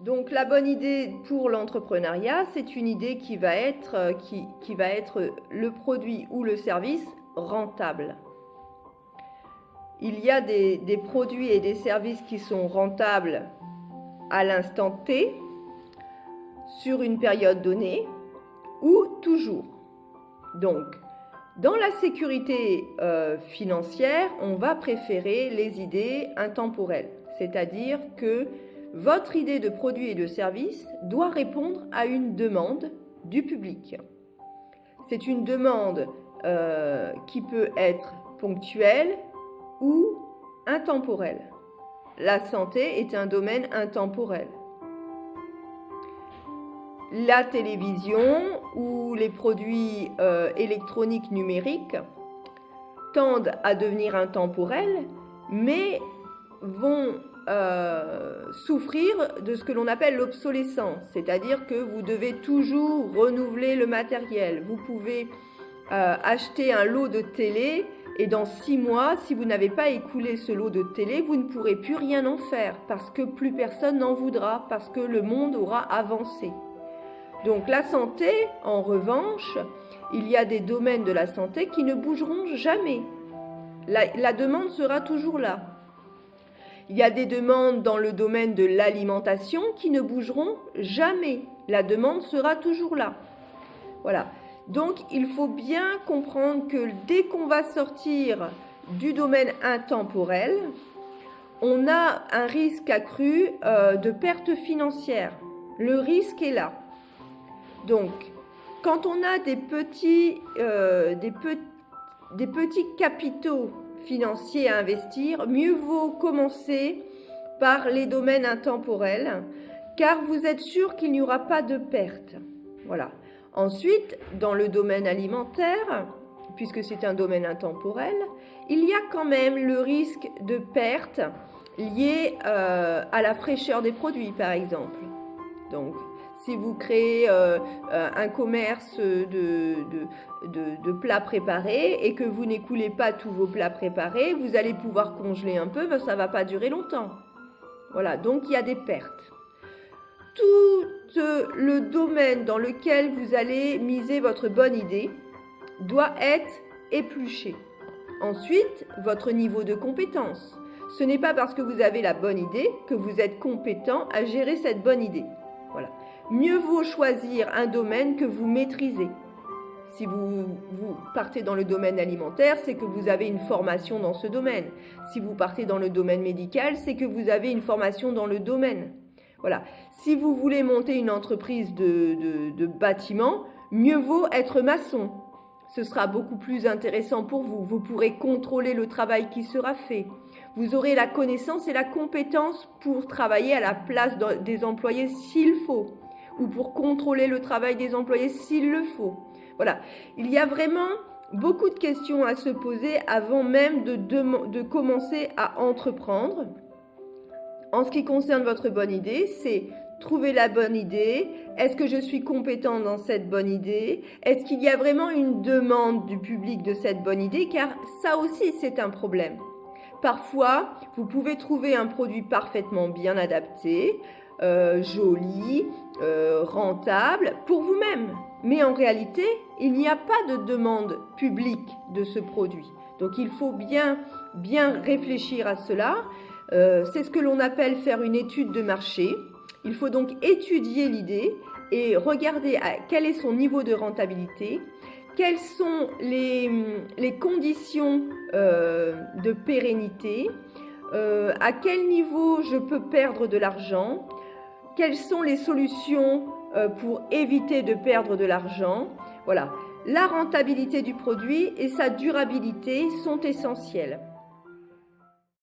Donc la bonne idée pour l'entrepreneuriat, c'est une idée qui va être le produit ou le service rentable. Il y a des produits et des services qui sont rentables à l'instant T, sur une période donnée, ou toujours. Donc, dans la sécurité financière, on va préférer les idées intemporelles. C'est-à-dire que votre idée de produit et de service doit répondre à une demande du public. C'est une demande qui peut être ponctuelle ou intemporelle. La santé est un domaine intemporel. La télévision ou les produits électroniques numériques tendent à devenir intemporels, mais vont souffrir de ce que l'on appelle l'obsolescence, c'est-à-dire que vous devez toujours renouveler le matériel. Vous pouvez acheter un lot de télé et dans 6 mois, si vous n'avez pas écoulé ce lot de télé, vous ne pourrez plus rien en faire parce que plus personne n'en voudra, parce que le monde aura avancé. Donc la santé, en revanche, il y a des domaines de la santé qui ne bougeront jamais. La demande sera toujours là. Il y a des demandes dans le domaine de l'alimentation qui ne bougeront jamais. La demande sera toujours là. Voilà. Donc il faut bien comprendre que dès qu'on va sortir du domaine intemporel, on a un risque accru de perte financière. Le risque est là. Donc, quand on a des petits capitaux financiers à investir, mieux vaut commencer par les domaines intemporels, car vous êtes sûr qu'il n'y aura pas de perte. Voilà. Ensuite, dans le domaine alimentaire, puisque c'est un domaine intemporel, il y a quand même le risque de perte lié à la fraîcheur des produits, par exemple. Donc, si vous créez un commerce de plats préparés et que vous n'écoulez pas tous vos plats préparés, vous allez pouvoir congeler un peu, mais ça ne va pas durer longtemps. Voilà, donc il y a des pertes. Tout le domaine dans lequel vous allez miser votre bonne idée doit être épluché. Ensuite, votre niveau de compétence. Ce n'est pas parce que vous avez la bonne idée que vous êtes compétent à gérer cette bonne idée. Voilà. Mieux vaut choisir un domaine que vous maîtrisez. Si vous partez dans le domaine alimentaire, c'est que vous avez une formation dans ce domaine. Si vous partez dans le domaine médical, c'est que vous avez une formation dans le domaine. Voilà. Si vous voulez monter une entreprise de bâtiment, mieux vaut être maçon. Ce sera beaucoup plus intéressant pour vous. Vous pourrez contrôler le travail qui sera fait. Vous aurez la connaissance et la compétence pour travailler à la place des employés s'il faut, ou pour contrôler le travail des employés s'il le faut. Voilà. Il y a vraiment beaucoup de questions à se poser avant même de commencer à entreprendre. En ce qui concerne votre bonne idée, c'est trouver la bonne idée. Est-ce que je suis compétent dans cette bonne idée? Est-ce qu'il y a vraiment une demande du public de cette bonne idée? Car ça aussi, c'est un problème. Parfois, vous pouvez trouver un produit parfaitement bien adapté, joli, rentable pour vous-même. Mais en réalité, il n'y a pas de demande publique de ce produit. Donc, il faut bien réfléchir à cela. C'est ce que l'on appelle faire une étude de marché. Il faut donc étudier l'idée et regarder quel est son niveau de rentabilité, quelles sont les conditions de pérennité, à quel niveau je peux perdre de l'argent, quelles sont les solutions pour éviter de perdre de l'argent. Voilà, la rentabilité du produit et sa durabilité sont essentielles.